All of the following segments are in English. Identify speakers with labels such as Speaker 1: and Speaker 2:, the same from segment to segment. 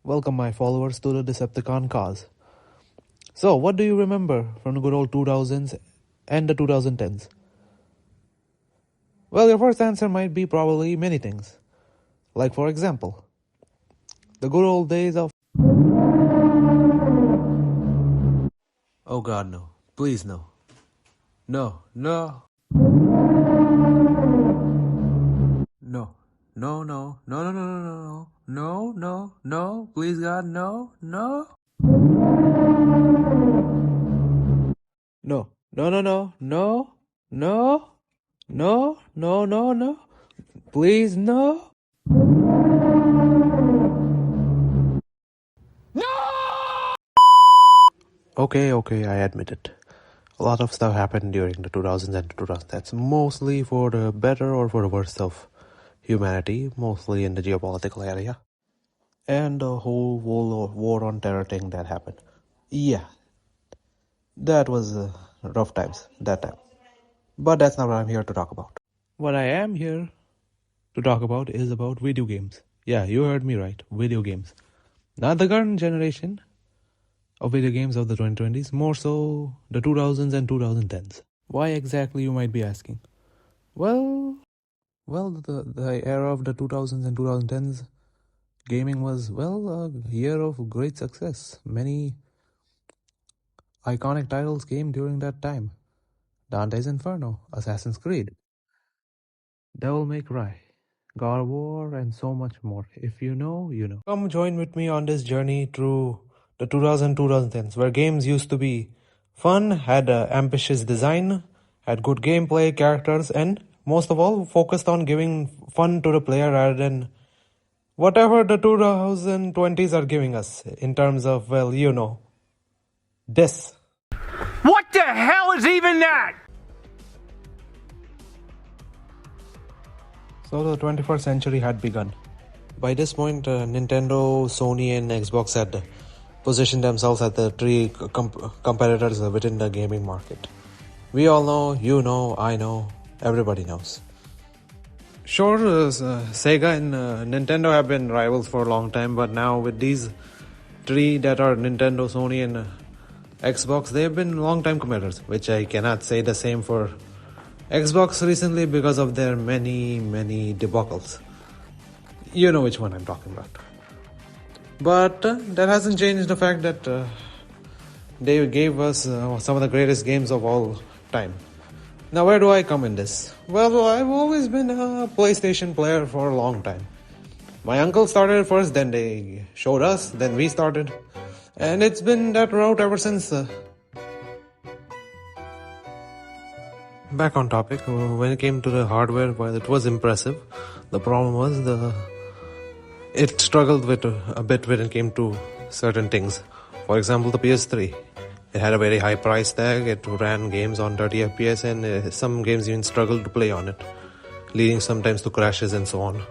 Speaker 1: Welcome, my followers, to the Decepticon cause. So, what do you remember from the good old 2000s and the 2010s? Well, your first answer might be probably many things. Like, for example, the good old days of. Oh god, no. Please, no. No, no. No. No, no, no, no, no, no, no, no, no, no, please God, no, no. No, no, no, no, no, no, no, no, no, no, please, no. Okay, I admit it. A lot of stuff happened during the 2000s and 2010s, mostly for the better or for the worse of humanity, mostly in the geopolitical area. And the whole war on terror thing that happened. Yeah, that was rough times that time. But that's not what I'm here to talk about. What I am here to talk about is about video games. Yeah, you heard me right, video games. Not the current generation of video games of the 2020s, more so the 2000s and 2010s. Why exactly, you might be asking? Well, the era of the 2000s and 2010s gaming was, a year of great success. Many iconic titles came during that time. Dante's Inferno, Assassin's Creed, Devil May Cry, God of War, and so much more. If you know, you know. Come join with me on this journey through the 2010s, where games used to be fun, had ambitious design, had good gameplay, characters, and most of all, focused on giving fun to the player rather than whatever the 2020s are giving us in terms of, this.
Speaker 2: What the hell is even that?
Speaker 1: So the 21st century had begun. By this point, Nintendo, Sony, and Xbox had positioned themselves as the three competitors within the gaming market. We all know, you know, I know, everybody knows. Sure, Sega and Nintendo have been rivals for a long time, but now with these three that are Nintendo, Sony, and Xbox, they have been long-time competitors, which I cannot say the same for Xbox recently because of their many debacles. You know which one I'm talking about. But that hasn't changed the fact that they gave us some of the greatest games of all time. Now, where do I come in this? Well, I've always been a PlayStation player for a long time. My uncle started first, then they showed us, then we started. And it's been that route ever since. Back on topic, when it came to the hardware, while it was impressive, the problem was it struggled with a bit when it came to certain things. For example, the PS3. It had a very high price tag, it ran games on 30 FPS, and some games even struggled to play on it, leading sometimes to crashes and so on.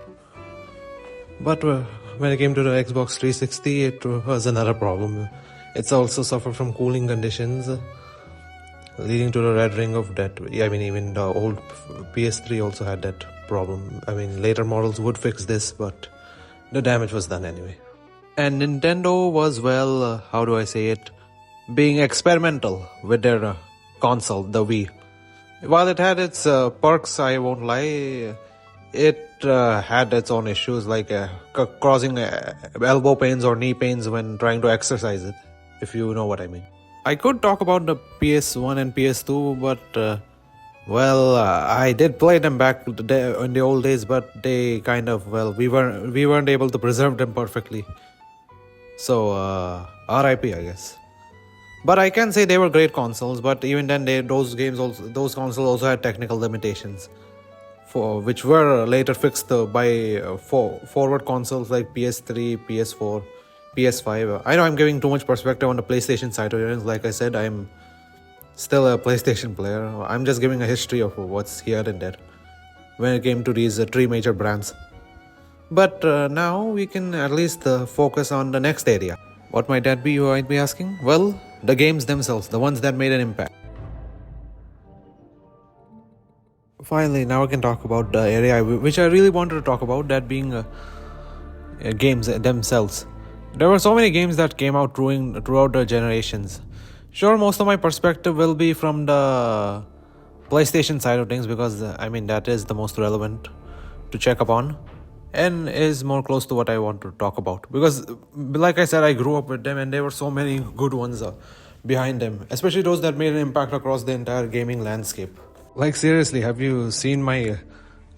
Speaker 1: But when it came to the Xbox 360, it was another problem. It's also suffered from cooling conditions, leading to the red ring of death. I mean, even the old PS3 also had that problem. I mean, later models would fix this, but the damage was done anyway. And Nintendo was, how do I say it, being experimental with their console, the Wii. While it had its perks, I won't lie, it had its own issues, like causing elbow pains or knee pains when trying to exercise it, if you know what I mean. I could talk about the PS1 and PS2, but I did play them back in the old days, but they kind of, we weren't able to preserve them perfectly. So RIP, I guess. But I can say they were great consoles, but even then those consoles also had technical limitations, which were later fixed by forward consoles like PS3, PS4, PS5. I know I'm giving too much perspective on the PlayStation side of it. Like I said, I'm still a PlayStation player. I'm just giving a history of what's here and there when it came to these three major brands. But now we can at least focus on the next area. What might that be, you might be asking? Well, the games themselves, the ones that made an impact. Finally, now we can talk about the area which I really wanted to talk about, that being games themselves. There were so many games that came out throughout the generations. Sure, most of my perspective will be from the PlayStation side of things because I mean that is the most relevant to check upon and is more close to what I want to talk about because like I said, I grew up with them and there were so many good ones behind them, especially those that made an impact across the entire gaming landscape. Like seriously, have you seen my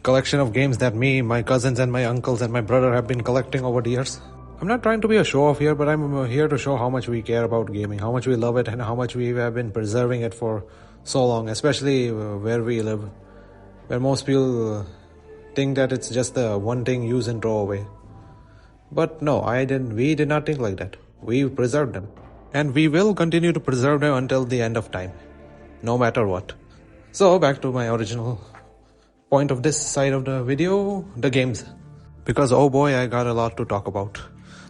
Speaker 1: collection of games that me, my cousins and my uncles and my brother have been collecting over the years? I'm not trying to be a show off here, but I'm here to show how much we care about gaming, how much we love it, and how much we have been preserving it for so long, especially where we live, where most people think that it's just the one thing use and throw away. But no, we did not think like that. We preserved them. And we will continue to preserve them until the end of time, no matter what. So back to my original point of this side of the video, the games. Because oh boy, I got a lot to talk about.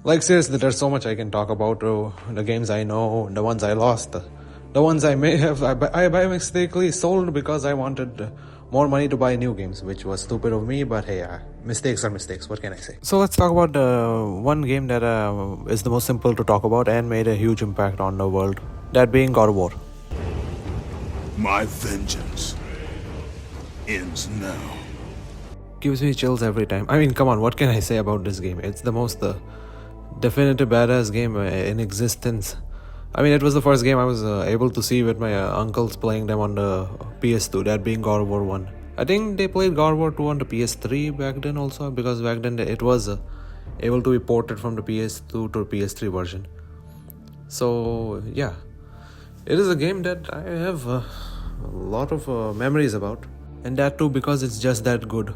Speaker 1: Like seriously, there's so much I can talk about. The games I know, the ones I lost, the ones I may have I by mistakenly sold because I wanted more money to buy new games, which was stupid of me, but hey, mistakes are mistakes, what can I say? So let's talk about one game that is the most simple to talk about and made a huge impact on the world, that being God of War.
Speaker 3: My vengeance ends now.
Speaker 1: Gives me chills every time. I mean, come on, what can I say about this game? It's the most definitive badass game in existence. I mean, it was the first game I was able to see with my uncles playing them on the PS2, that being God of War 1. I think they played God of War 2 on the PS3 back then also, because back then it was able to be ported from the PS2 to the PS3 version. So, yeah. It is a game that I have a lot of memories about. And that too because it's just that good.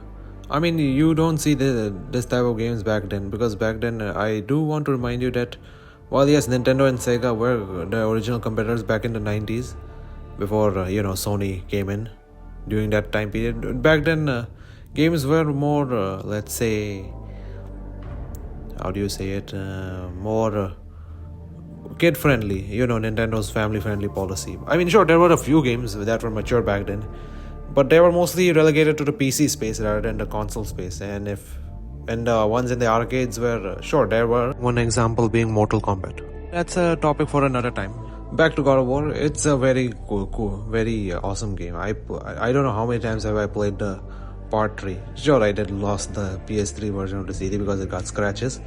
Speaker 1: I mean, you don't see this type of games back then, because back then I do want to remind you that while yes, Nintendo and Sega were the original competitors back in the 90s, before Sony came in during that time period, back then games were more, let's say, how do you say it, more kid friendly, Nintendo's family friendly policy. I mean, sure, there were a few games that were mature back then, but they were mostly relegated to the PC space rather than the console space. And the ones in the arcades were, sure, there were. One example being Mortal Kombat. That's a topic for another time. Back to God of War. It's a very cool, very awesome game. I don't know how many times have I played the part 3. Sure, I did lost the PS3 version of the CD because it got scratches.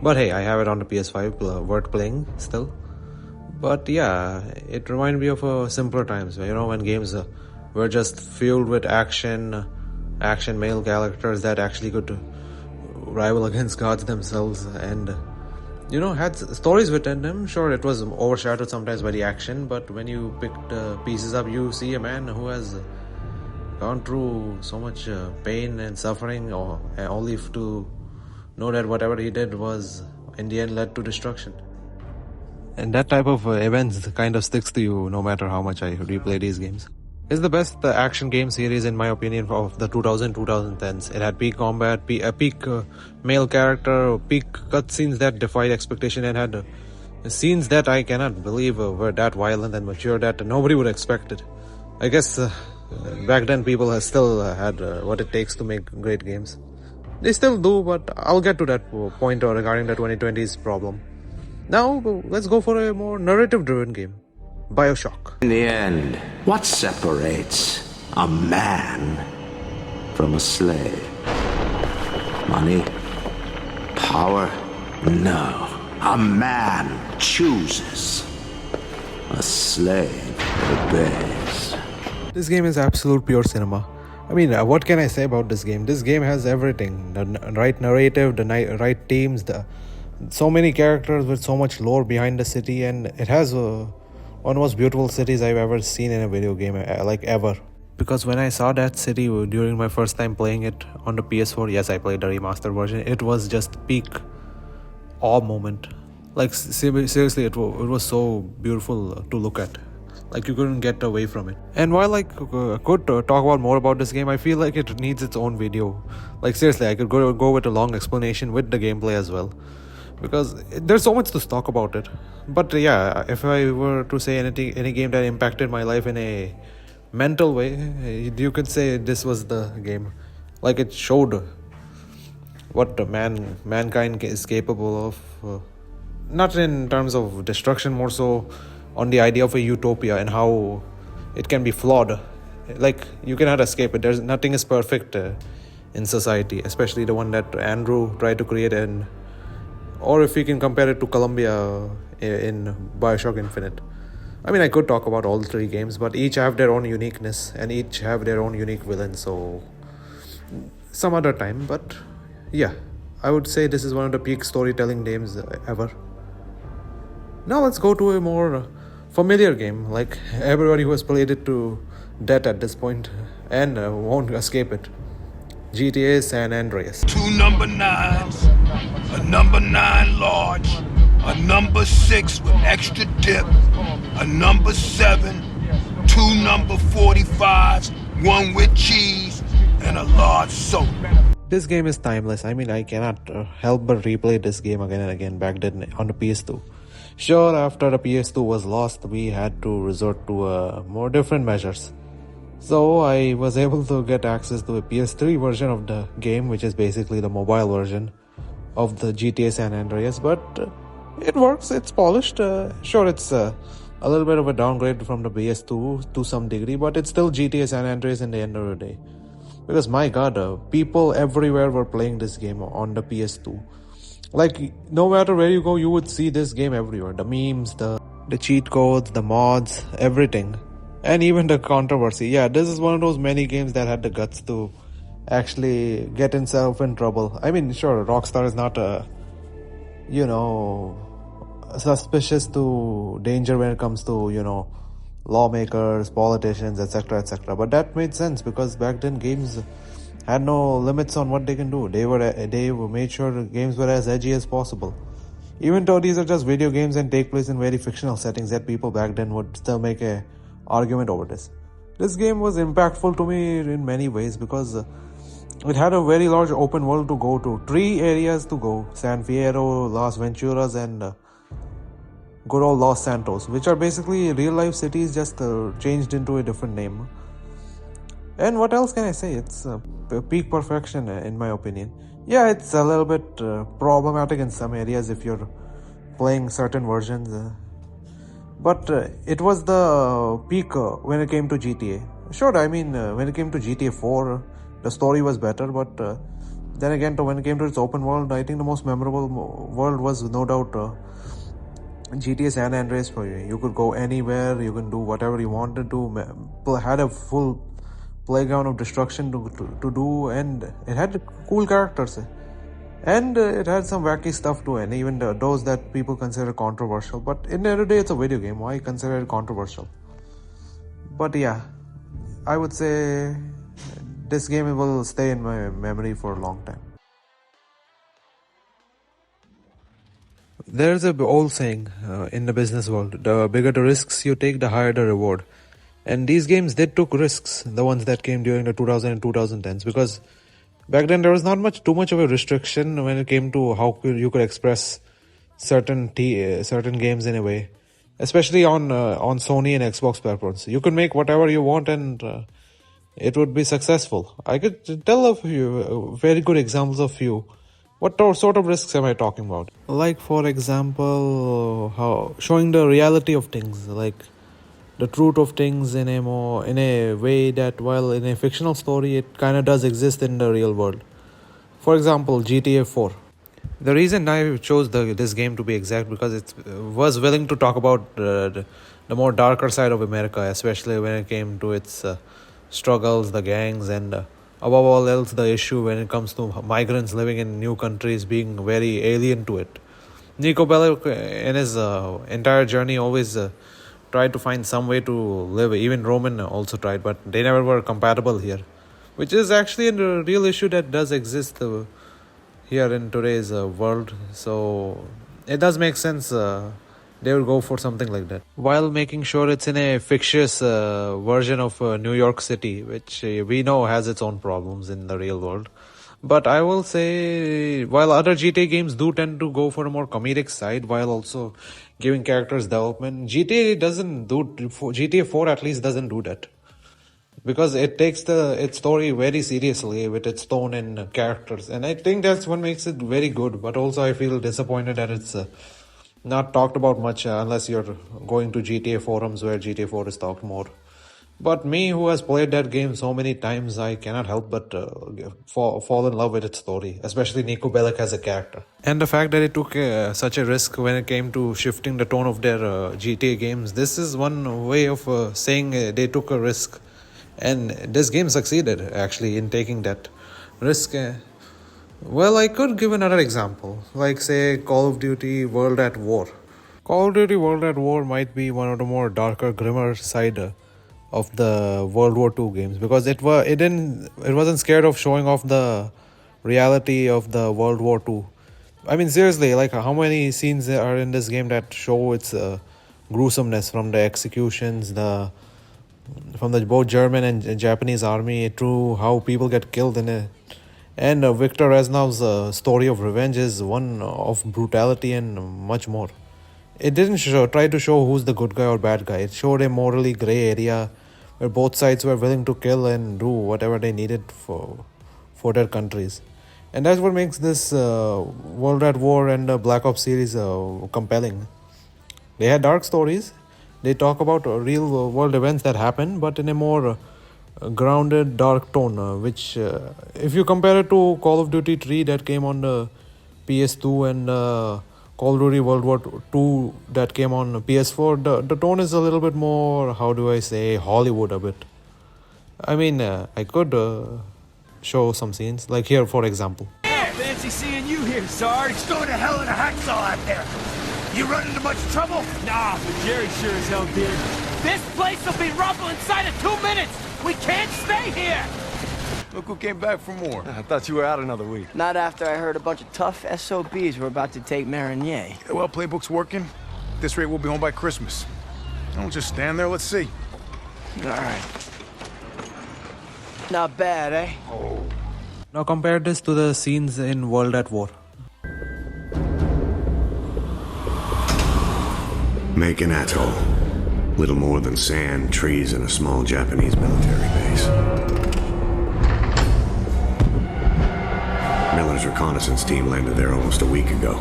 Speaker 1: But hey, I have it on the PS5, worth playing still. But yeah, it reminded me of simpler times, when games were just filled with action male characters that actually could rival against gods themselves and had stories within them. Sure, it was overshadowed sometimes by the action, but when you pick the pieces up, you see a man who has gone through so much pain and suffering, only to know that whatever he did was in the end led to destruction. And that type of events kind of sticks to you no matter how much I replay these games. It's the best action game series in my opinion of the 2010's. It had peak combat, peak male character, peak cutscenes that defied expectation, and had scenes that I cannot believe were that violent and mature that nobody would expect it. I guess back then people still had what it takes to make great games. They still do, but I'll get to that point regarding the 2020's problem. Now let's go for a more narrative-driven game. BioShock.
Speaker 4: In the end, what separates a man from a slave? Money? Power? No. A man chooses. A slave obeys.
Speaker 1: This game is absolute pure cinema. I mean, what can I say about this game? This game has everything. The right narrative, the right themes, so many characters with so much lore behind the city, and it has one of the most beautiful cities I've ever seen in a video game, like ever. Because when I saw that city during my first time playing it on the PS4, yes, I played the remastered version, it was just peak awe moment. Like seriously, it was so beautiful to look at. Like you couldn't get away from it. And while I could talk about more about this game, I feel like it needs its own video. Like seriously, I could go with a long explanation with the gameplay as well, because there's so much to talk about it. But yeah, if I were to say any game that impacted my life in a mental way, you could say this was the game. Like it showed what the mankind is capable of not in terms of destruction, more so on the idea of a utopia and how it can be flawed. Like, you cannot escape it. There's nothing is perfect in society, especially the one that Andrew tried to create, and or if you can compare it to Columbia in Bioshock Infinite. I mean, I could talk about all three games, but each have their own uniqueness and each have their own unique villain, so some other time. But yeah, I would say this is one of the peak storytelling games ever. Now let's go to a more familiar game, like everybody who has played it to death at this point and won't escape it. GTA San Andreas.
Speaker 3: Two number 9s, a number 9 large, a number 6 with extra dip, a number 7, two number 45s, one with cheese, and a large soda.
Speaker 1: This game is timeless. I mean, I cannot help but replay this game again and again back then on the PS2. Sure, after the PS2 was lost, we had to resort to more different measures. So I was able to get access to a PS3 version of the game, which is basically the mobile version of the GTA San Andreas. But it works, it's polished. Sure, it's a little bit of a downgrade from the PS2 to some degree, but it's still GTA San Andreas in the end of the day. Because my god, people everywhere were playing this game on the PS2. Like, no matter where you go, you would see this game everywhere. The memes, the cheat codes, the mods, everything. And even the controversy. Yeah, this is one of those many games that had the guts to actually get itself in trouble. I mean, sure, Rockstar is not suspicious to danger when it comes to, lawmakers, politicians, etc., etc. But that made sense because back then games had no limits on what they can do. They made sure games were as edgy as possible. Even though these are just video games and take place in very fictional settings, yet people back then would still make a argument over this. This game was impactful to me in many ways because it had a very large open world to go to. 3 areas to go: San Fierro, Las Venturas, and good old Los Santos, which are basically real life cities just changed into a different name. And what else can I say? It's peak perfection in my opinion. Yeah, it's a little bit problematic in some areas if you're playing certain versions. But it was the peak when it came to GTA. Sure, I mean, when it came to GTA 4, the story was better, but then again, when it came to its open world, I think the most memorable world was no doubt GTA San Andreas for you. You could go anywhere, you can do whatever you wanted to, had a full playground of destruction to do, and it had cool characters. And it had some wacky stuff too, and even those that people consider controversial. But in the end of the day, it's a video game. Why consider it controversial? But yeah, I would say this game will stay in my memory for a long time. There's a old saying in the business world: the bigger the risks you take, the higher the reward. And these games did took risks, the ones that came during the 2000 and 2010s, because back then there was not too much of a restriction when it came to how you could express certain games in a way, especially on Sony and Xbox platforms. You could make whatever you want and it would be successful. I could tell a few very good examples of few. What sort of risks am I talking about? Like, for example, how showing the reality of things, like the truth of things in a way that, while in a fictional story, it kind of does exist in the real world. For example, GTA 4. The reason I chose this game to be exact because it was willing to talk about the more darker side of America, especially when it came to its struggles, the gangs, and above all else, the issue when it comes to migrants living in new countries being very alien to it. Nico Bellic, in his entire journey, always tried to find some way to live. Even Roman also tried, but they never were compatible here, which is actually a real issue that does exist here in today's world. So it does make sense they would go for something like that, while making sure it's in a fictitious version of New York City, which we know has its own problems in the real world. But I will say, while other GTA games do tend to go for a more comedic side while also giving characters development, GTA 4 at least doesn't do that. Because it takes its story very seriously with its tone and characters. And I think that's what makes it very good. But also I feel disappointed that it's not talked about much unless you're going to GTA forums where GTA 4 is talked more. But me, who has played that game so many times, I cannot help but fall in love with its story, especially Nico Bellic as a character. And the fact that it took such a risk when it came to shifting the tone of their GTA games, this is one way of saying they took a risk. And this game succeeded, actually, in taking that risk. Well, I could give another example, like, say, Call of Duty World at War. Call of Duty World at War might be one of the more darker, grimmer side of the World War II games, because it wasn't scared of showing off the reality of the World War II. I mean, seriously, like, how many scenes are in this game that show its gruesomeness, from the executions, from the both German and Japanese army, to how people get killed in it. And Victor Reznov's story of revenge is one of brutality and much more. It didn't try to show who's the good guy or bad guy. It showed a morally grey area where both sides were willing to kill and do whatever they needed for their countries. And that's what makes this World at War and the Black Ops series compelling. They had dark stories. They talk about real world events that happened, but in a more grounded, dark tone, which, if you compare it to Call of Duty 3 that came on the PS2 and Call of Duty World War II that came on PS4, the tone is a little bit more, how do I say, Hollywood a bit. I mean, I could show some scenes, like here, for example.
Speaker 2: Fancy seeing you here, Sarge.
Speaker 3: It's going to hell in a hacksaw out there. You run into much trouble?
Speaker 2: Nah, but Jerry sure as hell did. This place will be rubble inside of 2 minutes. We can't stay here.
Speaker 5: Look who came back for more.
Speaker 6: I thought you were out another week.
Speaker 7: Not after I heard a bunch of tough SOBs were about to take Marigny.
Speaker 5: Well, playbook's working. At this rate, we'll be home by Christmas. Don't just stand there, let's see.
Speaker 7: All right. Not bad, eh?
Speaker 1: Now compare this to the scenes in World at War.
Speaker 8: Make an atoll. Little more than sand, trees, and a small Japanese military base. Miller's reconnaissance team landed there almost a week ago.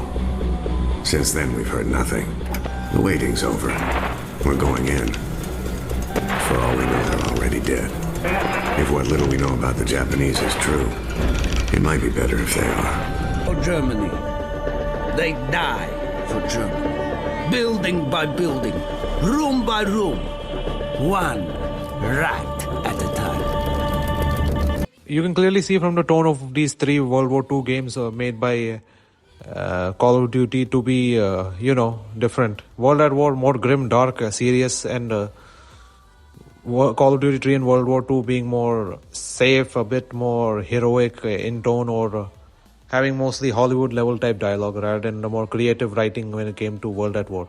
Speaker 8: Since then, we've heard nothing. The waiting's over. We're going in. For all we know, they're already dead. If what little we know about the Japanese is true, it might be better if they are.
Speaker 9: For Germany. They die for Germany. Building by building, room by room, one rat at a time.
Speaker 1: You can clearly see from the tone of these three World War II games made by Call of Duty to be, different. World at War more grim, dark, serious, and Call of Duty 3 and World War II being more safe, a bit more heroic in tone, or having mostly Hollywood level type dialogue rather than the more creative writing when it came to World at War.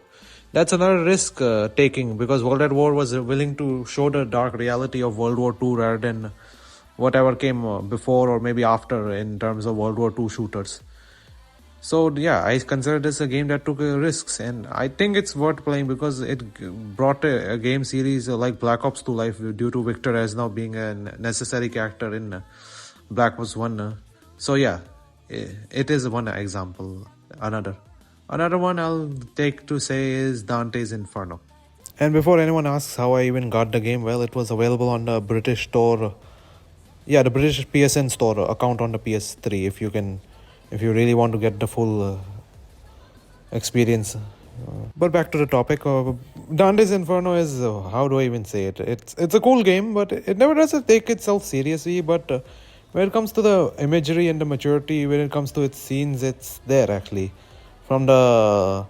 Speaker 1: That's another risk taking, because World at War was willing to show the dark reality of World War II rather than whatever came before or maybe after in terms of World War II shooters. So yeah, I consider this a game that took risks, and I think it's worth playing because it brought a game series like Black Ops to life due to Victor Reznov being a necessary character in Black Ops 1. So yeah, it is one example. Another one I'll take to say is Dante's Inferno. And before anyone asks how I even got the game, well, it was available on the British store. Yeah, the British PSN store account on the PS3 if you really want to get the full experience. But back to the topic. Dante's Inferno is, how do I even say it? It's a cool game, but it never does take itself seriously. But when it comes to the imagery and the maturity, when it comes to its scenes, it's there actually. From the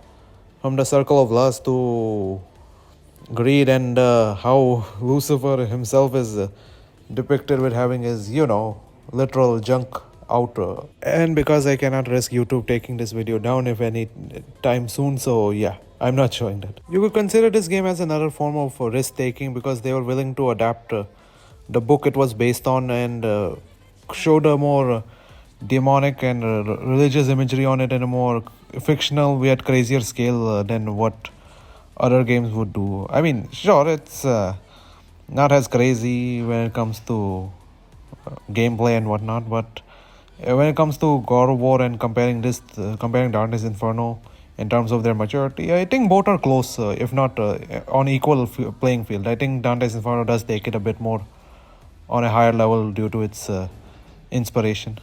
Speaker 1: circle of lust to greed, and how Lucifer himself is depicted with having his, literal junk out. And because I cannot risk YouTube taking this video down if any time soon, so yeah, I'm not showing that. You could consider this game as another form of risk taking because they were willing to adapt the book it was based on and showed a more demonic and religious imagery on it in a more fictional, yet crazier scale than what other games would do. I mean, sure, it's not as crazy when it comes to gameplay and whatnot, but when it comes to God of War and comparing Dante's Inferno in terms of their maturity. I think both are close, if not on equal playing field. I think Dante's Inferno does take it a bit more on a higher level due to its inspiration.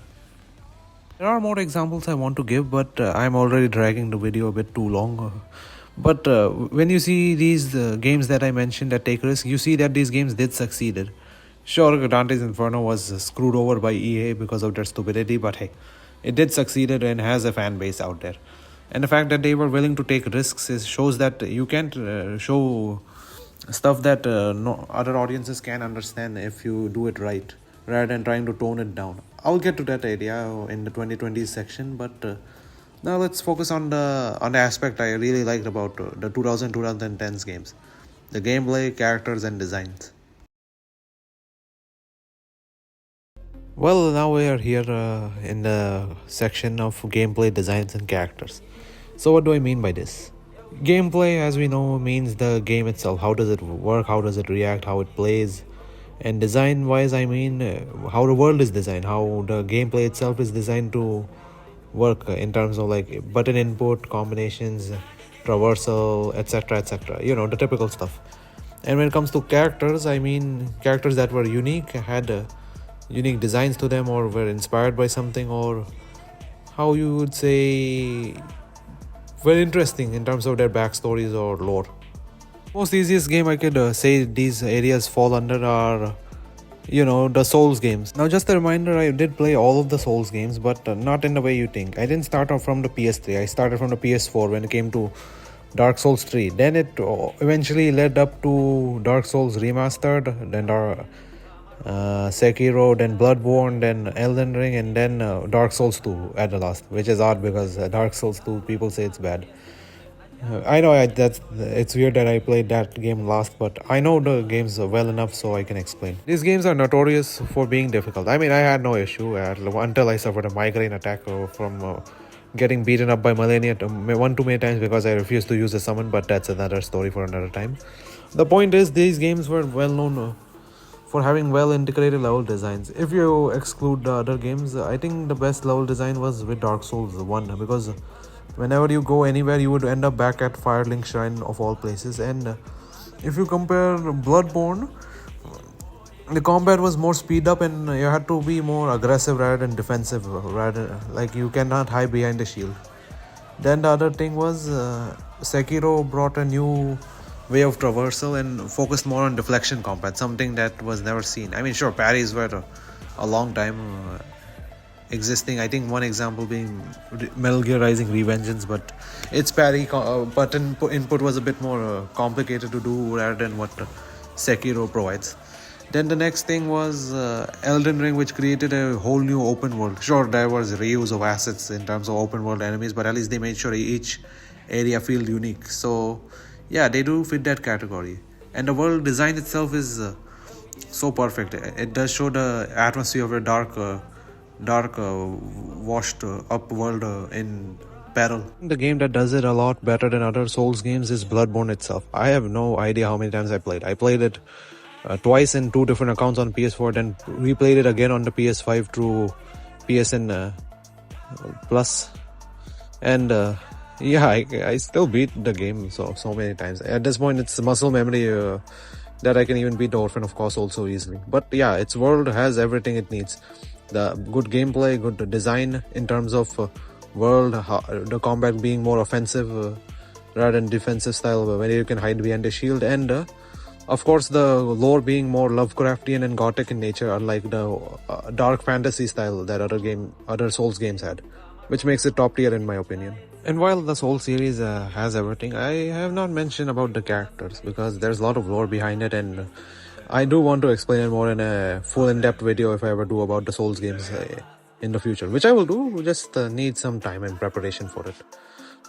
Speaker 1: There are more examples I want to give, but I'm already dragging the video a bit too long. But when you see these games that I mentioned that take risk, you see that these games did succeed. Sure, Dante's Inferno was screwed over by EA because of their stupidity, but hey, it did succeed and has a fan base out there. And the fact that they were willing to take risks shows that you can't show stuff that no other audiences can understand if you do it right, rather than trying to tone it down. I'll get to that area in the 2020s section, but now let's focus on the aspect I really liked about the 2010's games: the gameplay, characters, and designs. Well, now we are here in the section of gameplay, designs, and characters. So what do I mean by this? Gameplay, as we know, means the game itself. How does it work? How does it react? How it plays? And design wise, I mean how the world is designed, how the gameplay itself is designed to work in terms of like button input, combinations, traversal, etc., etc. You know, the typical stuff. And when it comes to characters, I mean characters that were unique, had unique designs to them, or were inspired by something, or how you would say very interesting in terms of their backstories or lore. Most easiest game I could say these areas fall under are, you know, the Souls games. Now just a reminder, I did play all of the Souls games, but not in the way you think. I didn't start off from the PS3, I started from the PS4 when it came to Dark Souls 3. Then it eventually led up to Dark Souls Remastered, then Sekiro, then Bloodborne, then Elden Ring, and then Dark Souls 2 at the last, which is odd because Dark Souls 2 people say it's bad. I know it's weird that I played that game last, but I know the games well enough so I can explain. These games are notorious for being difficult. I mean, I had no issue until I suffered a migraine attack from getting beaten up by Malenia one too many times because I refused to use a summon, but that's another story for another time. The point is, these games were well known for having well integrated level designs. If you exclude the other games, I think the best level design was with Dark Souls 1, because whenever you go anywhere you would end up back at Firelink Shrine of all places. And if you compare Bloodborne, the combat was more speed up and you had to be more aggressive rather than defensive, rather like you cannot hide behind the shield. Then the other thing was Sekiro brought a new way of traversal and focused more on deflection combat, something that was never seen. I mean, sure, parries were a long time existing. I think one example being Metal Gear Rising Revengeance, but its parry button input was a bit more complicated to do rather than what Sekiro provides. Then the next thing was Elden Ring, which created a whole new open world. Sure, there was reuse of assets in terms of open world enemies, but at least they made sure each area felt unique. So yeah, they do fit that category. And the world design itself is so perfect. It does show the atmosphere of a dark washed up world in peril. The game that does it a lot better than other Souls games is Bloodborne itself. I have no idea how many times I played. I played it twice in two different accounts on PS4, then replayed it again on the PS5 through PSN Plus. And yeah, I still beat the game so many times. At this point, it's muscle memory that I can even beat the Orphan of Kos also easily. But yeah, its world has everything it needs. The good gameplay, good design in terms of world, the combat being more offensive rather than defensive style, where you can hide behind a shield, and of course the lore being more Lovecraftian and gothic in nature, unlike the dark fantasy style that other Souls games had, which makes it top tier in my opinion. And while the Soul series has everything, I have not mentioned about the characters because there's a lot of lore behind it, and I do want to explain it more in a full in-depth video if I ever do about the Souls games in the future, which I will do. We just need some time and preparation for it.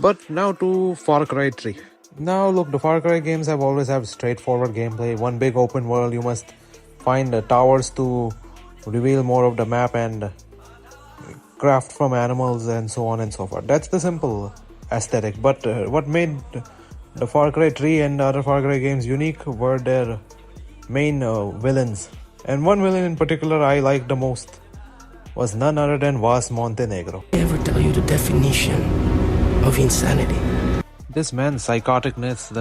Speaker 1: But now to Far Cry 3. Now look, the Far Cry games have always had straightforward gameplay, one big open world. You must find towers to reveal more of the map and craft from animals and so on and so forth. That's the simple aesthetic. But what made the Far Cry 3 and other Far Cry games unique were their main villains. And one villain in particular I liked the most was none other than Vas Montenegro.
Speaker 6: I ever tell you the definition of insanity.
Speaker 1: This man's psychoticness,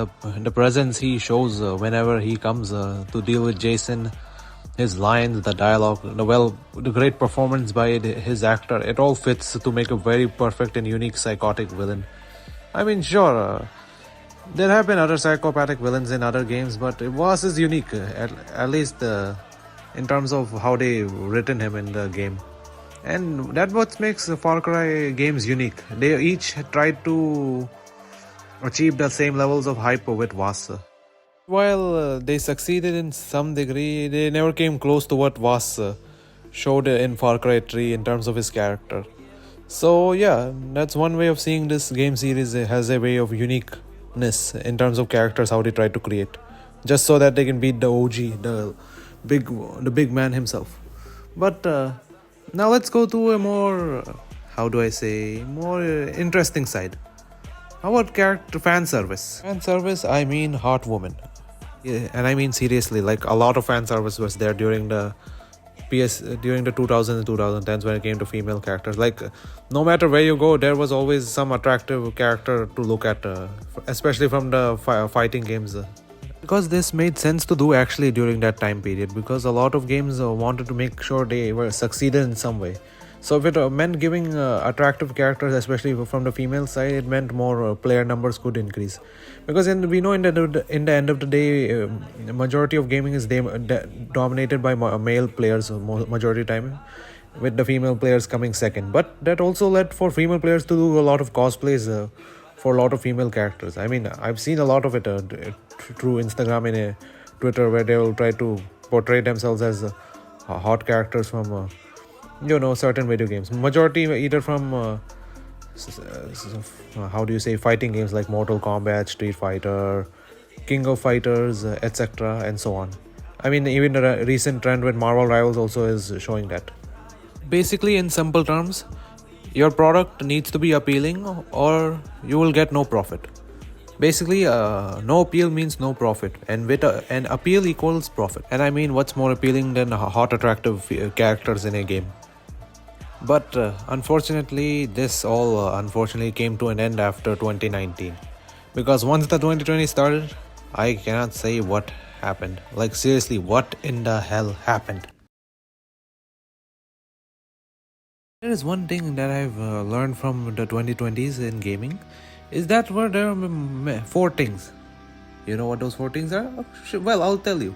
Speaker 1: the presence he shows whenever he comes to deal with Jason, his lines, the dialogue, the great performance by his actor, it all fits to make a very perfect and unique psychotic villain. I mean, sure, there have been other psychopathic villains in other games, but Voss is unique, at least in terms of how they written him in the game. And that's what makes the Far Cry games unique. They each tried to achieve the same levels of hype with Voss. While they succeeded in some degree, they never came close to what Voss showed in Far Cry 3 in terms of his character. So yeah, that's one way of seeing this game series. It has a way of uniqueness in terms of characters, how they try to create, just so that they can beat the OG, the big man himself. But now let's go to a more, more interesting side. How about character fan service? Fan service, I mean Heartwoman. Yeah, and I mean seriously, like a lot of fan service was there during the during the 2000s and 2010s when it came to female characters. Like no matter where you go, there was always some attractive character to look at, especially from the fighting games. Because this made sense to do actually during that time period, because a lot of games wanted to make sure they were succeeded in some way. So if it meant giving attractive characters, especially from the female side, it meant more player numbers could increase. Because we know in the end of the day, majority of gaming is dominated by male players majority of time, with the female players coming second. But that also led for female players to do a lot of cosplays for a lot of female characters. I mean, I've seen a lot of it through Instagram and Twitter, where they will try to portray themselves as hot characters from certain video games. Majority either from fighting games like Mortal Kombat, Street Fighter, King of Fighters, etc. and so on. I mean, even the recent trend with Marvel Rivals also is showing that. Basically, in simple terms, your product needs to be appealing or you will get no profit. Basically, no appeal means no profit, and with an appeal equals profit. And I mean, what's more appealing than hot, attractive characters in a game? But unfortunately, this all unfortunately came to an end after 2019. Because once the 2020 started, I cannot say what happened. Like seriously, what in the hell happened? There is one thing that I've learned from the 2020s in gaming, is that there are 4 things. You know what those 4 things are? Well, I'll tell you.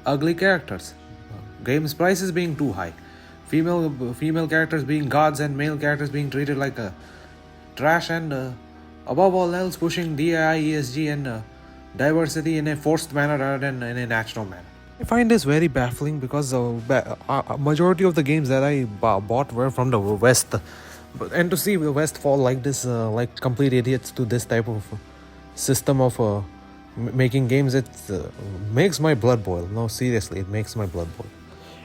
Speaker 1: Ugly characters, games prices being too high, female characters being gods and male characters being treated like a trash, and above all else pushing DEI, ESG and diversity in a forced manner rather than in a natural manner. I find this very baffling because majority of the games that I bought were from the West, and to see the West fall like this, like complete idiots to this type of system of making games, it makes my blood boil. No, seriously, it makes my blood boil.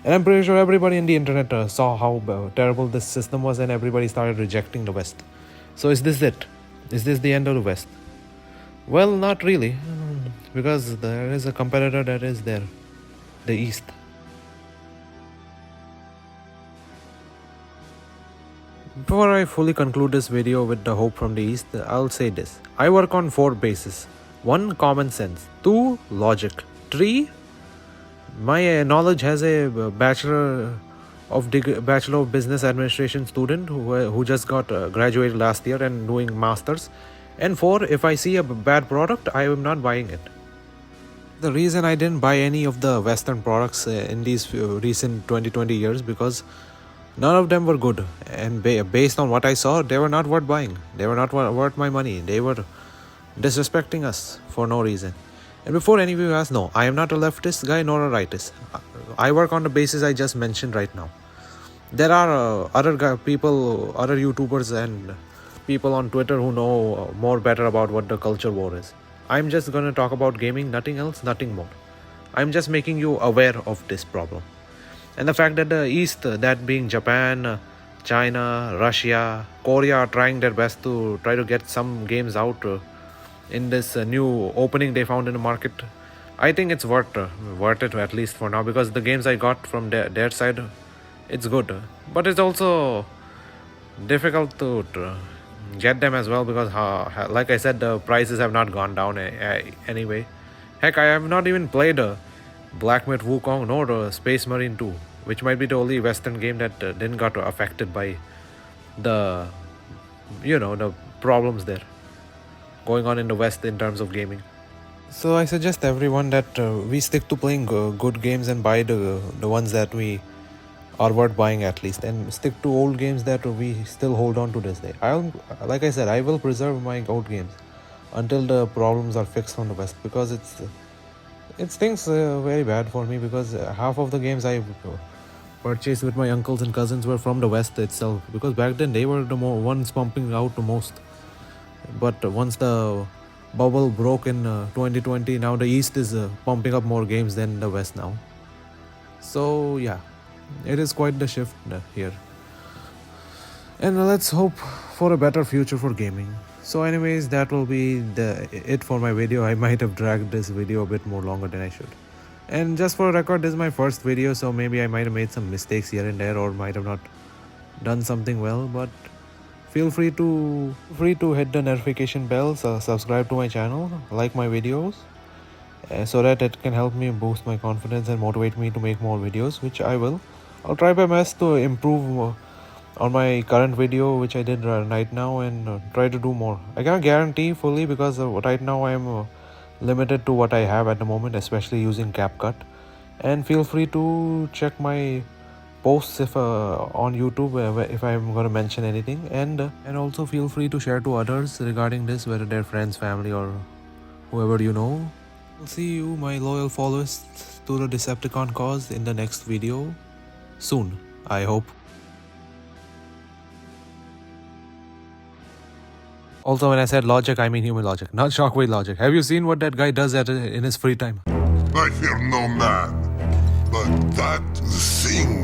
Speaker 1: And I'm pretty sure everybody on the internet saw how terrible this system was, and everybody started rejecting the West. So is this it? Is this the end of the West? Well, not really, because there is a competitor that is there, the East. Before I fully conclude this video with the hope from the East, I'll say this. I work on 4 bases. 1. Common sense. 2. Logic. 3. My knowledge has a Bachelor of Business Administration student who just got graduated last year and doing masters. And 4. If I see a bad product, I am not buying it. The reason I didn't buy any of the Western products in these recent 2020 years, because none of them were good, and based on what I saw, they were not worth buying. They were not worth my money. They were disrespecting us for no reason. And before any of you ask, no, I am not a leftist guy nor a rightist. I work on the basis I just mentioned right now. There are other YouTubers and people on Twitter who know more better about what the culture war is. I'm just going to talk about gaming, nothing else, nothing more. I'm just making you aware of this problem. And the fact that the East, that being Japan, China, Russia, Korea, are trying their best to try to get some games out in this new opening they found in the market, I think it's worth it at least for now, because the games I got from their side, it's good. But it's also difficult to get them as well, because like I said, the prices have not gone down anyway. Heck, I have not even played Black Myth Wukong nor Space Marine 2, which might be the only Western game that didn't got affected by the the problems there going on in the West in terms of gaming. So I suggest everyone that we stick to playing good games and buy the ones that we are worth buying at least, and stick to old games that we still hold on to this day. Like I said, I will preserve my old games until the problems are fixed from the West, because it's things very bad for me, because half of the games I purchased with my uncles and cousins were from the West itself, because back then they were the ones pumping out the most. But once the bubble broke in 2020, now the East is pumping up more games than the West now. So yeah, it is quite the shift here, and let's hope for a better future for gaming. So anyways, that will be it for my video. I might have dragged this video a bit more longer than I should. And just for a record, this is my first video, so maybe I might have made some mistakes here and there, or might have not done something well, but feel free to hit the notification bell, subscribe to my channel, like my videos, so that it can help me boost my confidence and motivate me to make more videos, which I will. I'll try my best to improve on my current video, which I did right now, and try to do more. I can't guarantee fully, because right now I am limited to what I have at the moment, especially using CapCut. And feel free to check my posts if on YouTube if I'm going to mention anything, and also feel free to share to others regarding this, whether they're friends, family, or whoever you know. I'll see you, my loyal followers to the Decepticon cause, in the next video soon, I hope. Also, when I said logic, I mean human logic, not shockwave logic. Have you seen what that guy does in his free time?
Speaker 3: I fear no man, but that thing